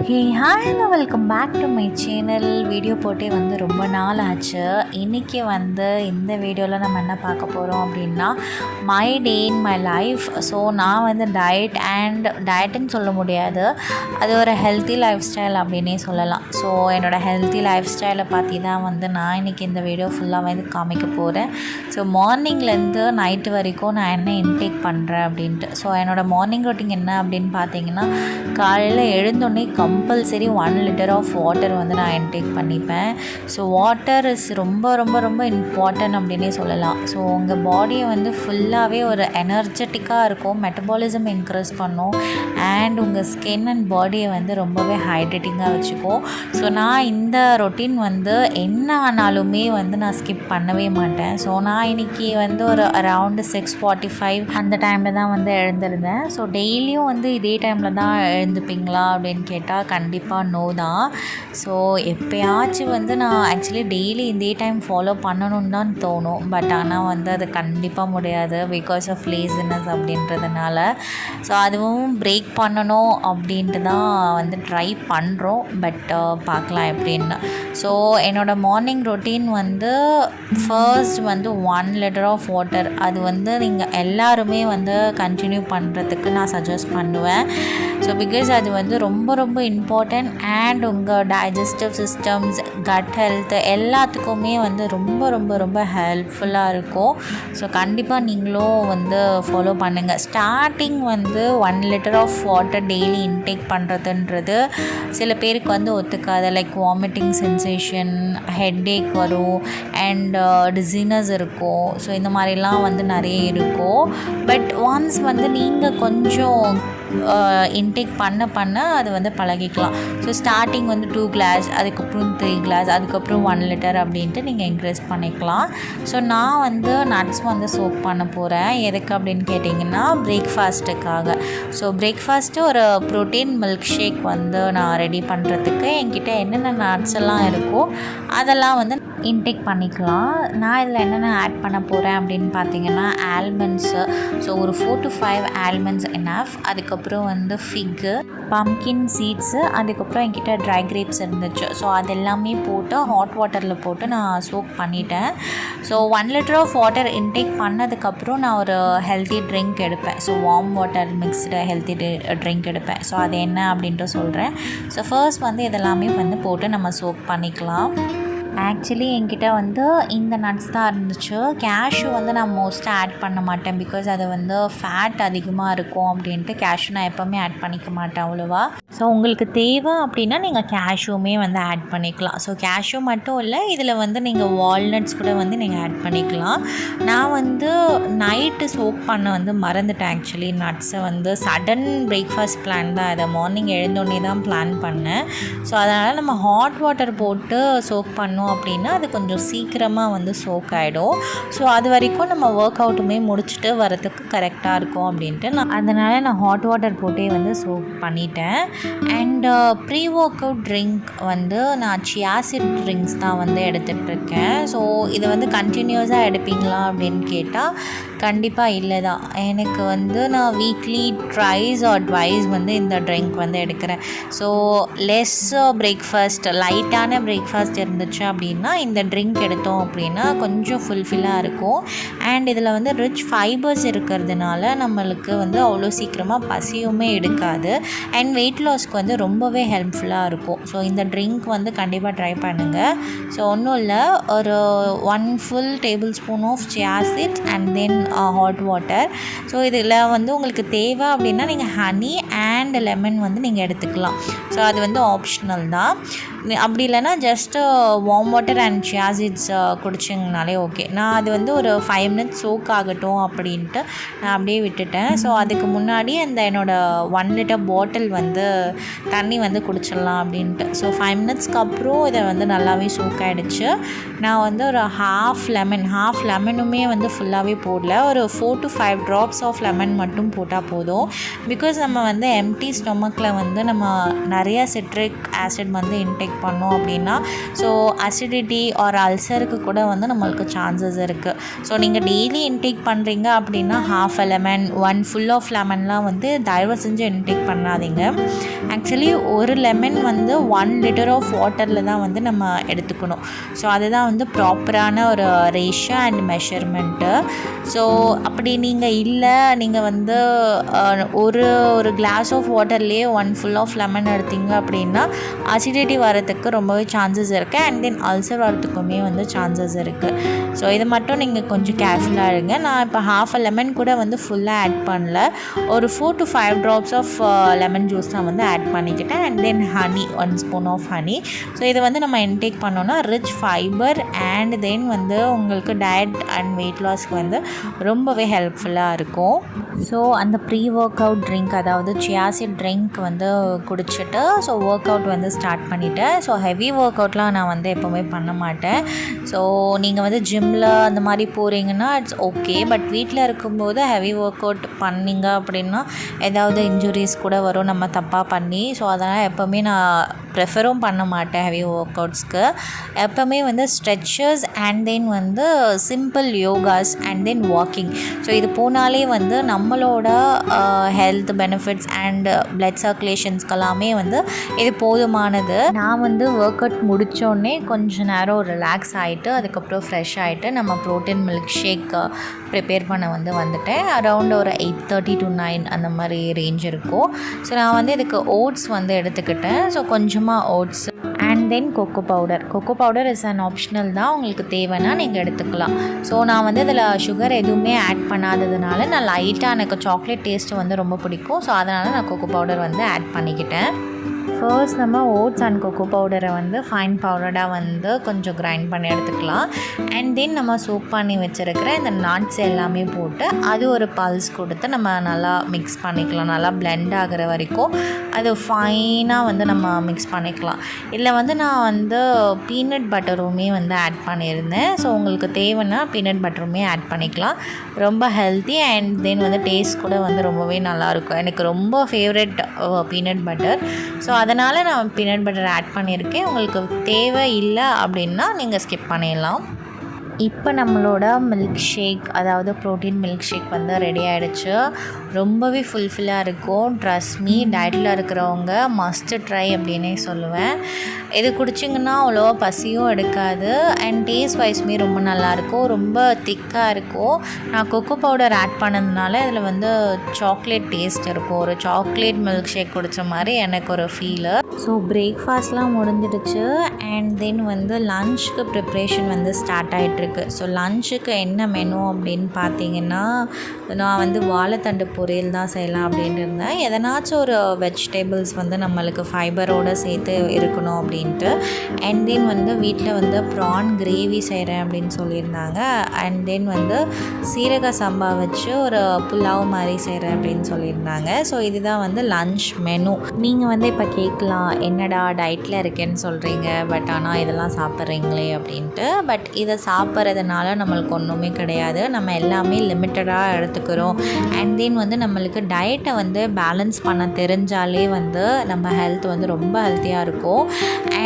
Hey hi hello welcome back to my channel. Video போட்டே ரொம்ப நாள் ஆச்சு. இன்றைக்கி இந்த வீடியோவில் நம்ம என்ன பார்க்க போகிறோம் அப்படின்னா my day in my life. So நான் டயட்டுன்னு சொல்ல முடியாது, அது ஒரு ஹெல்த்தி லைஃப் ஸ்டைல் அப்படின்னே சொல்லலாம். ஸோ என்னோடய ஹெல்த்தி லைஃப் ஸ்டைலை பற்றி தான் நான் இன்றைக்கி இந்த வீடியோ ஃபுல்லாக காமிக்க போகிறேன். ஸோ மார்னிங்லேருந்து நைட்டு வரைக்கும் நான் என்ன இன்டேக் பண்ணுறேன் அப்படின்ட்டு. ஸோ என்னோடய மார்னிங் ரொட்டீன் என்ன அப்படின்னு பார்த்தீங்கன்னா, காலையில் எழுந்தோடனே கம்பல்சரி 1 லிட்டர் ஆஃப் வாட்டர் நான் இன்டேக் பண்ணிப்பேன். ஸோ வாட்டர் இஸ் ரொம்ப ரொம்ப ரொம்ப இம்பார்ட்டன்ட் அப்படின்னே சொல்லலாம். ஸோ உங்கள் பாடியை ஃபுல்லாகவே ஒரு எனர்ஜெட்டிக்காக இருக்கும், மெட்டபாலிசம் இன்க்ரீஸ் பண்ணும், அண்ட் உங்கள் ஸ்கின் அண்ட் பாடியை ரொம்பவே ஹைட்ரேட்டிங்காக வச்சுக்கும். ஸோ நான் இந்த ரொட்டீன் என்ன ஆனாலுமே நான் ஸ்கிப் பண்ணவே மாட்டேன். ஸோ நான் இன்றைக்கி ஒரு அரவுண்டு 6:45 அந்த டைமில் தான் எழுந்திருந்தேன். ஸோ டெய்லியும் இதே டைமில் தான் எழுந்துப்பீங்களா அப்படின்னு கேட்டால் கண்டிப்பாக நோ தான். ஸோ எப்போயாச்சும் நான் ஆக்சுவலி டெய்லி இதே டைம் ஃபாலோ பண்ணணுன்னு தான் தோணும். பட் ஆனால் அது கண்டிப்பாக முடியாது, பிகாஸ் ஆஃப் லேசினஸ் அப்படின்றதுனால. ஸோ அதுவும் பிரேக் பண்ணணும் அப்படின்ட்டு தான் ட்ரை பண்ணுறோம். பட் பார்க்கலாம் எப்படின்னு. ஸோ என்னோடய morning routine first 1 litre of water, அது நீங்கள் எல்லாருமே கண்டினியூ பண்ணுறதுக்கு நான் சஜஸ்ட் பண்ணுவேன். ஸோ பிகாஸ் அது ரொம்ப ரொம்ப இம்பார்ட்டன்ட், அண்ட் உங்கள் டைஜஸ்டிவ் சிஸ்டம்ஸ், கட் ஹெல்த் எல்லாத்துக்குமே ரொம்ப ரொம்ப ரொம்ப ஹெல்ப்ஃபுல்லாக இருக்கும். ஸோ கண்டிப்பாக நீங்களும் ஃபாலோ பண்ணுங்கள். Starting 1 litre of water daily intake பண்ணுறதுன்றது சில பேருக்கு ஒத்துக்காது. லைக் வாமிட்டிங் சென்சேஷன், ஹெட்டேக் வரும், அண்ட் டிசீனஸ் இருக்கும். ஸோ இந்த மாதிரிலாம் நிறைய இருக்கும். பட் ஒன்ஸ் நீங்கள் கொஞ்சம் இன்டேக் பண்ண அது பழகிக்கலாம். ஸோ ஸ்டார்டிங் 2 கிளாஸ், அதுக்கப்புறம் 3 கிளாஸ், அதுக்கப்புறம் 1 லிட்டர் அப்படின்ட்டு நீங்கள் இன்க்ரீஸ் பண்ணிக்கலாம். ஸோ நான் நட்ஸ் சோக் பண்ண போகிறேன். எதுக்கு அப்படின்னு கேட்டிங்கன்னா, பிரேக்ஃபாஸ்ட்டுக்காக. ஸோ பிரேக்ஃபாஸ்ட்டு ஒரு ப்ரோட்டீன் மில்க் ஷேக் நான் ரெடி பண்ணுறதுக்கு என்கிட்ட என்னென்ன நட்ஸ் எல்லாம் இருக்கோ அதெல்லாம் இன்டேக் பண்ணிக்கலாம். நான் இதில் என்னென்ன ஆட் பண்ண போகிறேன் அப்படின்னு பார்த்தீங்கன்னா, ஆல்மண்ட்ஸு. ஸோ ஒரு 4 to 5 ஆல்மண்ட்ஸ் எனஃப். அதுக்கப்புறம் ஃபிக்கு, பம்கின் சீட்ஸு, அதுக்கப்புறம் என்கிட்ட ட்ரை கிரேப்ஸ் இருந்துச்சு. ஸோ அதெல்லாமே போட்டு ஹாட் வாட்டரில் போட்டு நான் சோக் பண்ணிட்டேன். So 1 litre of water intake பண்ணதுக்கப்புறம் நான் ஒரு ஹெல்த்தி ட்ரிங்க் எடுப்பேன். So warm water mixed healthy drink எடுப்பேன். ஸோ அது என்ன அப்படின்ட்டு சொல்கிறேன். ஸோ ஃபர்ஸ்ட் இதெல்லாமே போட்டு நம்ம சோக் பண்ணிக்கலாம். ஆக்சுவலி என்கிட்ட இந்த நட்ஸ் தான் இருந்துச்சு. கேஷ்யூ நான் மோஸ்ட்டாக ஆட் பண்ண மாட்டேன், பிகாஸ் அது ஃபேட் அதிகமாக இருக்கும் அப்படின்ட்டு கேஷ்யூ நான் எப்போவுமே ஆட் பண்ணிக்க மாட்டேன் அவ்வளோவா. ஸோ உங்களுக்கு தேவை அப்படின்னா நீங்கள் கேஷ்யூமே ஆட் பண்ணிக்கலாம். ஸோ கேஷ்யூ மட்டும் இல்லை, இதில் நீங்கள் வால்நட்ஸ் கூட நீங்கள் ஆட் பண்ணிக்கலாம். நான் நைட்டு சோக் பண்ண மறந்துட்டேன். ஆக்சுவலி நட்ஸை சடன் பிரேக்ஃபாஸ்ட் பிளான் தான், அதை மார்னிங் எழுந்தோடனே தான் பிளான் பண்ணேன். ஸோ அதனால் நம்ம ஹாட் வாட்டர் போட்டு சோக் பண்ணோம் அப்படின்னா அது கொஞ்சம் சீக்கிரமாக சோக் ஆகிடும். ஸோ அது வரைக்கும் நம்ம ஒர்க் அவுட்டுமே முடிச்சுட்டு வரதுக்கு கரெக்டாக இருக்கும் அப்படின்ட்டு அதனால் நான் ஹாட் வாட்டர் போட்டே சோக் பண்ணிட்டேன். And pre workout drink நான் சியாசிட் ட்ரிங்க்ஸ் தான் எடுத்துகிட்ருக்கேன். ஸோ இது கண்டினியூஸாக எடுப்பீங்களா அப்படின்னு கேட்டால் கண்டிப்பாக இல்லை தான். எனக்கு நான் வீக்லி ட்ரைஸ் ஆர் ட்வைஸ் இந்த ட்ரிங்க் எடுக்கிறேன். ஸோ லெஸ் பிரேக்ஃபாஸ்ட், லைட்டான பிரேக்ஃபாஸ்ட் இருந்துச்சு அப்படின்னா இந்த ட்ரிங்க் எடுத்தோம் அப்படின்னா கொஞ்சம் ஃபுல்ஃபில்லாக இருக்கும். அண்ட் இதில் ரிச் ஃபைபர்ஸ் இருக்கிறதுனால நம்மளுக்கு அவ்வளோ சீக்கிரமாக பசியுமே எடுக்காது, அண்ட் வெயிட் லாஸ்க்கு ரொம்பவே ஹெல்ப்ஃபுல்லாக இருக்கும். ஸோ இந்த ட்ரிங்க் கண்டிப்பாக ட்ரை பண்ணுங்கள். ஸோ ஒன்றும் இல்லை, ஒரு 1 full tablespoon of chia seeds and then hot water. So இதில் உங்களுக்கு தேவை அப்படின்னா நீங்கள் ஹனி அண்ட் லெமன் நீங்கள் எடுத்துக்கலாம். ஸோ அது ஆப்ஷனல் தான். அப்படி இல்லைன்னா just warm water and chia seeds குடிச்சிங்கனாலே ஓகே. நான் அது ஒரு 5 மினிட்ஸ் சோக் ஆகட்டும் அப்படின்ட்டு நான் அப்படியே விட்டுட்டேன். ஸோ அதுக்கு முன்னாடி என்னோடய 1 லிட்டர் பாட்டில் தண்ணி குடிச்சிடலாம் அப்படின்ட்டு. ஸோ 5 மினிட்ஸ்க்கு அப்புறம் இதை நல்லாவே சோக் ஆகிடுச்சு. நான் ஒரு ஹாஃப் லெமனுமே ஃபுல்லாகவே போடல, ஒரு 4 to 5 ட்ராப்ஸ் ஆஃப் லெமன் மட்டும் போட்டால் போதும். பிகாஸ் நம்ம வந்து எம்டி ஸ்டொமக்கில் வந்து நம்ம நிறையா சிட்ரிக் ஆசிட் வந்து இன்டேக் பண்ணோம் அப்படின்னா ஸோ அசிடிட்டி ஆர் அல்சருக்கு கூட வந்து நம்மளுக்கு சான்சஸ் இருக்குது. ஸோ நீங்கள் டெய்லி இன்டேக் பண்ணுறீங்க அப்படின்னா half a lemon 1 full of லெமன்லாம் வந்து தயவு செஞ்சு இன்டேக் பண்ணாதீங்க. ஆக்சுவலி ஒரு லெமன் வந்து 1 liter ஆஃப் வாட்டரில் தான் வந்து நம்ம எடுத்துக்கணும். ஸோ அதுதான் வந்து ப்ராப்பரான ஒரு ரேஷியோ அண்ட் மெஷர்மெண்ட்டு. ஸோ அப்படி நீங்கள் இல்லை, நீங்கள் வந்து ஒரு கிளாஸ் ஆஃப் வாட்டர்லேயே 1 full ஆஃப் லெமன் எடுத்தீங்க அப்படின்னா அசிடிட்டி வரதுக்கு ரொம்பவே சான்சஸ் இருக்குது அண்ட் தென் அல்சர் வரத்துக்குமே வந்து சான்சஸ் இருக்குது. ஸோ இதை மட்டும் நீங்கள் கொஞ்சம் கேர்ஃபுல்லாக இருங்க. நான் இப்போ half a lemon கூட வந்து ஃபுல்லாக ஆட் பண்ணல, ஒரு 4 to 5 drops of lemon juice நான் வந்து ஆட் பண்ணிக்கிட்டேன் and then honey 1 spoon of honey. So இதை வந்து நம்ம இன்டேக் பண்ணோன்னா ரிச் ஃபைபர் அண்ட் தென் வந்து உங்களுக்கு டயட் அண்ட் வெயிட் லாஸ்க்கு வந்து ரொம்பவே ஹெல்ப்ஃபுல்லாக இருக்கும். ஸோ அந்த ப்ரீ ஒர்க் அவுட் ட்ரிங்க், அதாவது சியாசிட் ட்ரிங்க் வந்து குடிச்சிட்டு ஸோ ஒர்க் அவுட் வந்து ஸ்டார்ட் பண்ணிவிட்டேன். ஸோ ஹெவி ஒர்க் அவுட்லாம் நான் வந்து எப்போவுமே பண்ண மாட்டேன். ஸோ நீங்கள் வந்து ஜிம்மில் அந்த மாதிரி போகிறீங்கன்னா இட்ஸ் ஓகே, பட் வீட்டில் இருக்கும்போது ஹெவி ஒர்க் அவுட் பண்ணிங்க அப்படின்னா ஏதாவது இன்ஜுரிஸ் கூட வரும் நம்ம தப்பாக பண்ணி. ஸோ அதனால் எப்போவுமே நான் ப்ரெஃபரும் பண்ண மாட்டேன் ஹெவி ஒர்க் அவுட்ஸ்க்கு. எப்போவுமே வந்து ஸ்ட்ரெச்சஸ் அண்ட் தென் வந்து simple yogas and then walking. So இது போனாலே வந்து நம்மளோட ஹெல்த் பெனிஃபிட்ஸ் அண்ட் பிளட் சர்க்குலேஷன்ஸ்க்கெல்லாமே வந்து இது போதுமானது. நான் வந்து ஒர்க் அவுட் முடித்தோடனே கொஞ்ச நேரம் ரிலாக்ஸ் ஆகிட்டு அதுக்கப்புறம் ஃப்ரெஷ் ஆகிட்டு நம்ம ப்ரோட்டீன் மில்க் ஷேக் ப்ரிப்பேர் பண்ண வந்துட்டேன். அரவுண்ட் ஒரு 8:30 to 9 அந்த மாதிரி ரேஞ்ச் இருக்கும். ஸோ நான் வந்து இதுக்கு ஓட்ஸ் வந்து எடுத்துக்கிட்டேன். ஸோ கொஞ்சமாக oats and then cocoa powder is an optional தான், உங்களுக்கு தேவைன்னா நீங்கள் எடுத்துக்கலாம். ஸோ நான் வந்து இதில் சுகர் எதுவுமே ஆட் பண்ணாததுனால நான் லைட்டாக எனக்கு சாக்லேட் டேஸ்ட்டு வந்து ரொம்ப பிடிக்கும். ஸோ அதனால் நான் கொக்கோ பவுடர் வந்து ஆட் பண்ணிக்கிட்டேன். ஃபர்ஸ்ட் நம்ம ஓட்ஸ் அண்ட் கொக்கோ பவுடரை வந்து ஃபைன் பவுடராக வந்து கொஞ்சம் கிரைண்ட் பண்ணி எடுத்துக்கலாம். அண்ட் தென் நம்ம சோக் பண்ணி வச்சுருக்கிற இந்த நட்ஸ் எல்லாமே போட்டு அது ஒரு பல்ஸ் கொடுத்து நம்ம நல்லா மிக்ஸ் பண்ணிக்கலாம். நல்லா பிளெண்ட் ஆகிற வரைக்கும் அது ஃபைனாக வந்து நம்ம மிக்ஸ் பண்ணிக்கலாம். இதில் வந்து நான் வந்து பீனட் பட்டருமே வந்து ஆட் பண்ணியிருந்தேன். ஸோ உங்களுக்கு தேவைன்னா பீனட் பட்டருமே ஆட் பண்ணிக்கலாம். ரொம்ப ஹெல்த்தி அண்ட் தென் வந்து டேஸ்ட் கூட வந்து ரொம்பவே நல்லாயிருக்கும். எனக்கு ரொம்ப ஃபேவரட் பீனட் பட்டர். ஸோ அதனால் நான் பீனட் பட்டர் ஆட் பண்ணியிருக்கேன். உங்களுக்கு தேவை இல்லை அப்படின்னா நீங்கள் ஸ்கிப் பண்ணிடலாம். இப்போ நம்மளோட மில்க் ஷேக், அதாவது ப்ரோட்டீன் மில்க் ஷேக் வந்து ரெடி ஆகிடுச்சு. ரொம்பவே ஃபுல்ஃபில்லாக இருக்கும். ட்ரஸ்ட் மீ, டயட்டில் இருக்கிறவங்க மஸ்ட்டு ட்ரை அப்படின்னே சொல்லுவேன். இது குடிச்சிங்கன்னா அவ்வளோவா பசியும் எடுக்காது அண்ட் டேஸ்ட் வைஸுமே ரொம்ப நல்லாயிருக்கும். ரொம்ப திக்காக இருக்கும். நான் கொக்கோ பவுடர் ஆட் பண்ணதுனால இதில் வந்து சாக்லேட் டேஸ்ட் இருக்கும். ஒரு சாக்லேட் மில்க் ஷேக் குடித்த மாதிரி எனக்கு ஒரு ஃபீலு. ஸோ பிரேக்ஃபாஸ்ட்லாம் முடிஞ்சிடுச்சு அண்ட் தென் வந்து லன்ச்சுக்கு ப்ரிப்ரேஷன் வந்து ஸ்டார்ட் ஆகிட்ருக்கு. ஸோ லன்ச்சுக்கு என்ன மெனு அப்படின்னு பார்த்தீங்கன்னா நான் வந்து வாழைத்தண்டு பொரியல் தான் செய்யலாம் அப்படின்ட்டு இருந்தேன். எதனாச்சும் ஒரு வெஜிடபிள்ஸ் வந்து நம்மளுக்கு ஃபைபரோடு சேர்த்து இருக்கணும் அப்படின்ட்டு. அண்ட் தென் வந்து வீட்டில் வந்து ப்ரான் கிரேவி செய்கிறேன் அப்படின்னு சொல்லியிருந்தாங்க. அண்ட் தென் வந்து சீரக சம்பா வச்சு ஒரு புலாவ் மாதிரி செய்கிறேன் அப்படின்னு சொல்லியிருந்தாங்க. ஸோ இதுதான் வந்து லன்ச் மெனு. நீங்கள் வந்து இப்போ கேட்கலாம், என்னடா டயட்டில் இருக்கேன்னு சொல்கிறீங்க, பட் ஆனால் இதெல்லாம் சாப்பிட்றீங்களே அப்படின்ட்டு. பட் இதை சாப்பிட்றதுனால நம்மளுக்கு ஒன்றுமே கிடையாது. நம்ம எல்லாமே லிமிட்டடாக எடுத்துக்கிறோம். அண்ட் தென் வந்து நம்மளுக்கு டயட்டை வந்து பேலன்ஸ் பண்ண தெரிஞ்சாலே வந்து நம்ம ஹெல்த் வந்து ரொம்ப ஹெல்த்தியாக இருக்கும்.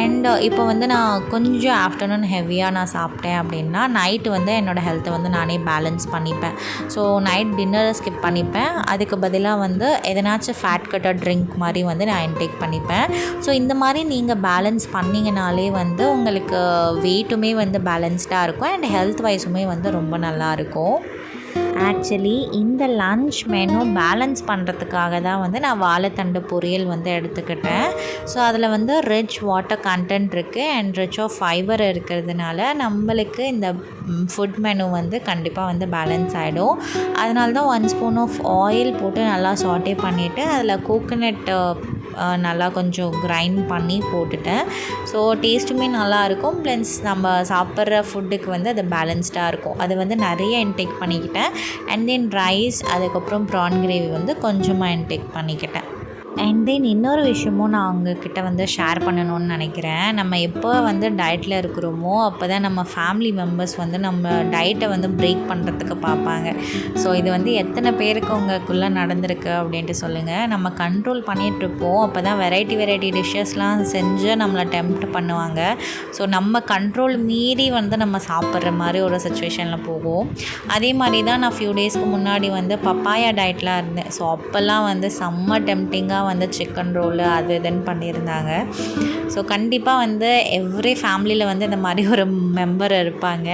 அண்ட் இப்போ வந்து நான் கொஞ்சம் ஆஃப்டர்நூன் ஹெவியாக நான் சாப்பிட்டேன் அப்படின்னா நைட்டு வந்து என்னோடய ஹெல்த்தை வந்து நானே பேலன்ஸ் பண்ணிப்பேன். ஸோ நைட் டின்னரை ஸ்கிப் பண்ணிப்பேன். அதுக்கு பதிலாக வந்து எதனாச்சும் ஃபேட் கட்டர் ட்ரிங்க் மாதிரி வந்து நான் இன்டேக் பண்ணிப்பேன். ஸோ இந்த மாதிரி நீங்கள் பேலன்ஸ் பண்ணிங்கனாலே வந்து உங்களுக்கு வெயிட்டுமே வந்து பேலன்ஸ்டாக இருக்கும் அண்ட் ஹெல்த் வைஸுமே வந்து ரொம்ப நல்லாயிருக்கும். ஆக்சுவலி இந்த லன்ச் மெனு பேலன்ஸ் பண்ணுறதுக்காக தான் வந்து நான் வாழைத்தண்டு பொரியல் வந்து எடுத்துக்கிட்டேன். ஸோ அதில் வந்து ரிச் வாட்டர் கண்டென்ட் இருக்குது அண்ட் ரிச் ஆஃப் ஃபைபர் இருக்கிறதுனால நம்மளுக்கு இந்த ஃபுட் மெனு வந்து கண்டிப்பாக வந்து பேலன்ஸ் ஆகிடும். அதனால தான் 1 spoon ஆஃப் ஆயில் போட்டு நல்லா சாட்டே பண்ணிவிட்டு அதில் கோகோனட் நல்லா கொஞ்சம் கிரைண்ட் பண்ணி போட்டுட்டேன். ஸோ டேஸ்ட்டுமே நல்லாயிருக்கும். ப்ளஸ் நம்ம சாப்பிட்ற ஃபுட்டுக்கு வந்து அது பேலன்ஸ்டாக இருக்கும். அது வந்து நிறைய இன்டேக் பண்ணிக்கிட்டேன். அண்ட் தென் ரைஸ், அதுக்கப்புறம் ப்ரான் கிரேவி வந்து கொஞ்சமாக இன்டேக் பண்ணிக்கிட்டேன். அண்ட் தென் இன்னொரு விஷயமும் நான் உங்ககிட்ட வந்து ஷேர் பண்ணணும்னு நினைக்கிறேன். நம்ம எப்போ வந்து டயட்டில் இருக்கிறோமோ அப்போ தான் நம்ம ஃபேமிலி மெம்பர்ஸ் வந்து நம்ம டயட்டை வந்து பிரேக் பண்ணுறதுக்கு பார்ப்பாங்க. ஸோ இது வந்து எத்தனை பேருக்கு உங்களுக்குள்ளே நடந்திருக்கு அப்படின்ட்டு சொல்லுங்கள். நம்ம கண்ட்ரோல் பண்ணிகிட்ருப்போம், அப்போ தான் வெரைட்டி டிஷ்ஷஸ்லாம் செஞ்சு நம்மளை டெம்ப்ட் பண்ணுவாங்க. ஸோ நம்ம கண்ட்ரோல் மீறி வந்து நம்ம சாப்பிட்ற மாதிரி ஒரு சுச்சுவேஷனில் போகும். அதே மாதிரி தான் நான் ஃபியூ டேஸ்க்கு முன்னாடி வந்து பப்பாயா டயட்லாம் இருந்தேன். ஸோ அப்போல்லாம் வந்து செம்ம டெம்ப்டிங்காக வந்து சிக்கன் ரோலு அது இதுன்னு பண்ணியிருந்தாங்க. ஸோ கண்டிப்பாக வந்து எவ்ரி ஃபேமிலியில் வந்து இந்த மாதிரி ஒரு மெம்பர் இருப்பாங்க.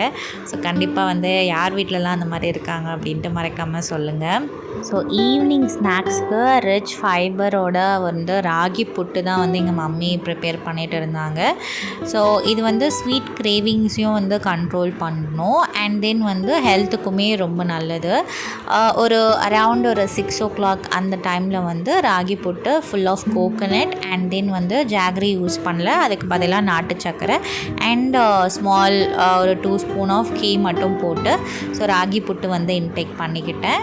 ஸோ கண்டிப்பாக வந்து யார் வீட்டிலலாம் அந்த மாதிரி இருக்காங்க அப்படின்ட்டு மறக்காமல் சொல்லுங்கள். ஸோ ஈவினிங் ஸ்நாக்ஸ்க்கு ரிச் ஃபைபரோட வந்து ராகி புட்டு தான் வந்து எங்கள் மம்மி ப்ரிப்பேர் பண்ணிகிட்டு இருந்தாங்க. ஸோ இது வந்து ஸ்வீட் கிரேவிங்ஸையும் வந்து கண்ட்ரோல் பண்ணணும். அண்ட் தென் வந்து ஹெல்த்துக்குமே ரொம்ப நல்லது. ஒரு அரவுண்ட் ஒரு 6 o'clock அந்த டைமில் வந்து ragi puttu full of coconut and then வந்து ஜாகரி யூஸ் பண்ணல, அதுக்கு பதிலாக நாட்டு சக்கரை அண்ட் ஸ்மால் ஒரு 2 ஸ்பூன் ஆஃப் கீ மட்டும் போட்டு ஸோ ராகி புட்டு வந்து இன்டேக் பண்ணிக்கிட்டேன்.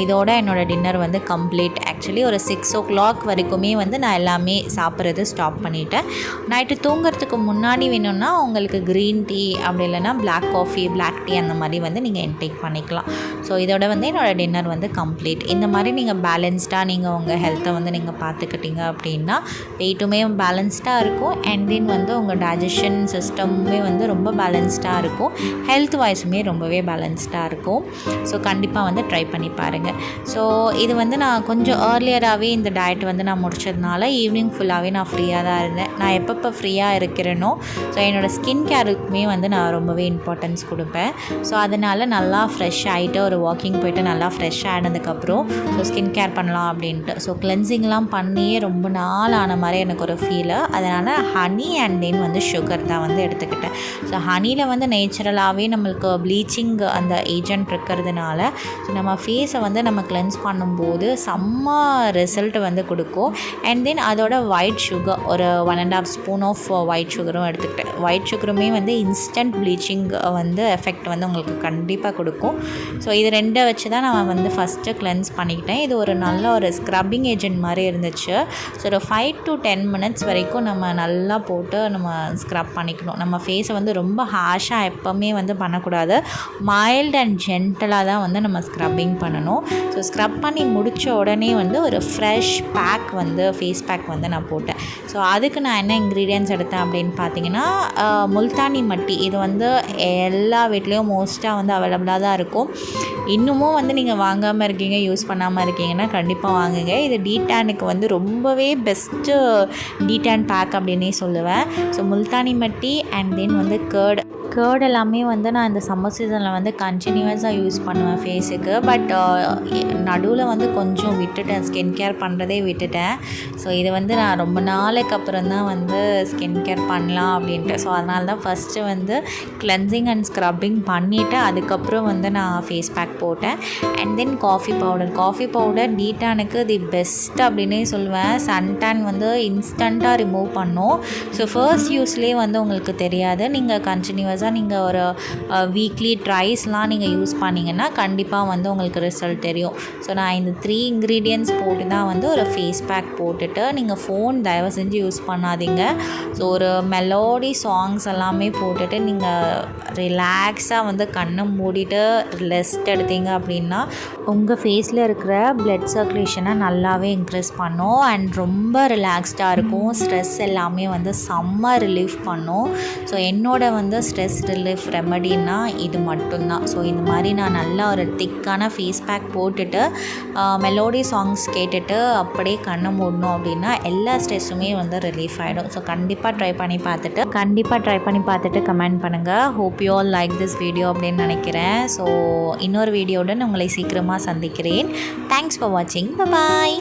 இதோட என்னோடய டின்னர் வந்து கம்ப்ளீட். ஆக்சுவலி ஒரு 6 o'clock வரைக்குமே வந்து நான் எல்லாமே சாப்பிட்றது ஸ்டாப் பண்ணிட்டேன். நைட்டு தூங்குறதுக்கு முன்னாடி வேணும்னா உங்களுக்கு க்ரீன் டீ அப்படி இல்லைனா பிளாக் காஃபி, பிளாக் டீ அந்த மாதிரி வந்து நீங்கள் இன்டேக் பண்ணிக்கலாம். ஸோ இதோட வந்து என்னோடய டின்னர் வந்து கம்ப்ளீட். இந்த மாதிரி நீங்கள் பேலன்ஸ்டாக நீங்கள் உங்கள் ஹெல்த்தை வந்து நீங்கள் பார்த்துக்கிட்டீங்க அப்படின்னா வெயிட்டுமே பேலன்ஸ்டாக இருக்கும் அண்ட் தென் வந்து உங்கள் டைஜஷன் சிஸ்டமுமே வந்து ரொம்ப பேலன்ஸ்டாக இருக்கும், ஹெல்த் வைஸுமே ரொம்பவே பேலன்ஸ்டாக இருக்கும். ஸோ கண்டிப்பாக வந்து ட்ரை பண்ணி பாருங்கள். ஸோ இது வந்து நான் கொஞ்சம் ஏர்லியராகவே இந்த டயட் வந்து நான் முடிச்சதுனால ஈவினிங் ஃபுல்லாகவே நான் ஃப்ரீயாக தான் இருந்தேன். நான் எப்பப்போ ஃப்ரீயாக இருக்கிறேனோ ஸோ என்னோடய ஸ்கின் கேருக்குமே வந்து நான் ரொம்பவே இம்பார்ட்டன்ஸ் கொடுப்பேன். ஸோ அதனால் நல்லா ஃப்ரெஷ் ஆகிட்டு ஒரு வாக்கிங் போய்ட்டு நல்லா ஃப்ரெஷ் ஆனதுக்கப்புறம் ஸோ ஸ்கின் கேர் பண்ணலாம் அப்படின்ட்டு ஸோ கிளென்சிங்லாம் பண்ணியே ரொம்ப நாள் ஆன மாதிரி எனக்கு ஒரு ஃபீலு. அதனால் ஹனி அண்ட் தென் வந்து சுகர் தான் வந்து எடுத்துக்கிட்டேன். ஸோ ஹனியில் வந்து நேச்சுரலாகவே நம்மளுக்கு ப்ளீச்சிங் அந்த ஏஜென்ட் இருக்கிறதுனால ஸோ நம்ம ஃபேஸை வந்து நம்ம கிளென்ஸ் பண்ணும்போது செம்ம ரிசல்ட் வந்து கொடுக்கும். அண்ட் தென் அதோட ஒயிட் சுகர் ஒரு 1.5 ஸ்பூன் ஆஃப் ஒயிட் சுகரும் எடுத்துக்கிட்டேன். ஒயிட் சுகருமே வந்து இன்ஸ்டன்ட் ப்ளீச்சிங் வந்து எஃபெக்ட் வந்து உங்களுக்கு கண்டிப்பாக கொடுக்கும். ஸோ இது ரெண்டை வச்சு தான் நான் வந்து ஃபஸ்ட்டு கிளென்ஸ் பண்ணிக்கிட்டேன். இது ஒரு நல்ல ஒரு ஸ்க்ரப்பிங் ஏஜென்ட் மாதிரி இருந்துச்சு. ஸோ ஒரு 5 to 10 minutes வரைக்கும் நம்ம நல்லா போட்டு நம்ம ஸ்க்ரப் பண்ணிக்கணும். நம்ம ஃபேஸை வந்து ரொம்ப ஹாஷாக எப்போவுமே வந்து பண்ணக்கூடாது, மைல்ட் அண்ட் ஜென்டலாக தான் வந்து நம்ம ஸ்க்ரப்பிங் பண்ணணும். ஸோ ஸ்க்ரப் பண்ணி முடித்த உடனே வந்து ஒரு ஃப்ரெஷ் பேக் வந்து ஃபேஸ் பேக் வந்து நான் போட்டேன். ஸோ அதுக்கு நான் என்ன இன்க்ரீடியன்ட்ஸ் எடுத்தேன் அப்படின்னு பார்த்தீங்கன்னா முல்தானி மட்டி. இது வந்து எல்லா வீட்லேயும் மோஸ்ட்டாக வந்து அவைலபிளாக தான் இருக்கும். இன்னமும் வந்து நீங்கள் வாங்காமல் இருக்கீங்க, யூஸ் பண்ணாமல் இருக்கீங்கன்னா கண்டிப்பாக வாங்குங்க. இது டீடானுக்கு வந்து ரொம்பவே பெஸ்ட்டு டீடான் பேக் அப்படின்னே சொல்லுவேன். So Multani mitti and then வந்து கேர்டு எல்லாமே வந்து நான் இந்த சம்மர் சீசனில் வந்து கண்டினியூஸாக யூஸ் பண்ணுவேன் ஃபேஸுக்கு. பட் நடுவில் வந்து கொஞ்சம் விட்டுட்டேன், ஸ்கின் கேர் பண்ணுறதே விட்டுட்டேன். ஸோ இது வந்து நான் ரொம்ப நாளைக்கு அப்புறம் தான் வந்து ஸ்கின் கேர் பண்ணலாம் அப்படின்ட்டு. ஸோ அதனால தான் ஃபஸ்ட்டு வந்து கிளென்சிங் அண்ட் ஸ்க்ரப்பிங் பண்ணிவிட்டு அதுக்கப்புறம் வந்து நான் ஃபேஸ் பேக் போட்டேன். அண்ட் தென் காஃபி பவுடர் டீடானுக்கு தி பெஸ்ட் அப்படின்னே சொல்லுவேன். சன்டான் வந்து இன்ஸ்டண்ட்டாக ரிமூவ் பண்ணும். ஸோ ஃபர்ஸ்ட் யூஸ்லேயே வந்து உங்களுக்கு தெரியாது. நீங்கள் கண்டினியூஸாக நீங்கள் ஒரு வீக்லி ட்ரைஸ்லாம் நீங்கள் யூஸ் பண்ணிங்கன்னா கண்டிப்பாக வந்து உங்களுக்கு ரிசல்ட் தெரியும். ஸோ நான் இந்த 3 இன்க்ரீடியன்ட்ஸ் போட்டு தான் வந்து ஒரு ஃபேஸ் பேக் போட்டுட்டு நீங்கள் ஃபோன் தயவு செஞ்சு யூஸ் பண்ணாதீங்க. ஸோ ஒரு மெலோடி சாங்ஸ் எல்லாமே போட்டுட்டு நீங்கள் ரிலாக்ஸாக வந்து கண்ணை மூடிட்டு ரெஸ்ட் எடுத்தீங்க அப்படின்னா உங்கள் ஃபேஸில் இருக்கிற பிளட் சர்க்குலேஷனை நல்லாவே இன்க்ரீஸ் பண்ணும் அண்ட் ரொம்ப ரிலாக்ஸ்டாக இருக்கும். ஸ்ட்ரெஸ் எல்லாமே வந்து செம்ம ரிலீஃப் பண்ணும். ஸோ என்னோட வந்து ஸ்ட்ரெஸ் ரிலீஃப் ரெமடின்னா இது மட்டும்தான். ஸோ இந்த மாதிரி நான் நல்லா ஒரு திக்கான ஃபேஸ் பேக் போட்டுட்டு மெலோடி சாங்ஸ் கேட்டுட்டு அப்படியே கண்ணை மூடணும் அப்படின்னா எல்லா ஸ்ட்ரெஸ்ஸுமே வந்து ரிலீஃப் ஆகிடும். ஸோ கண்டிப்பாக ட்ரை பண்ணி பார்த்துட்டு கமெண்ட் பண்ணுங்கள். Hope you all like this video அப்படின்னு நினைக்கிறேன். ஸோ இன்னொரு வீடியோவுடன் உங்களை சீக்கிரமாக சந்திக்கிறேன். தேங்க்ஸ் ஃபார் வாட்சிங். பாய்.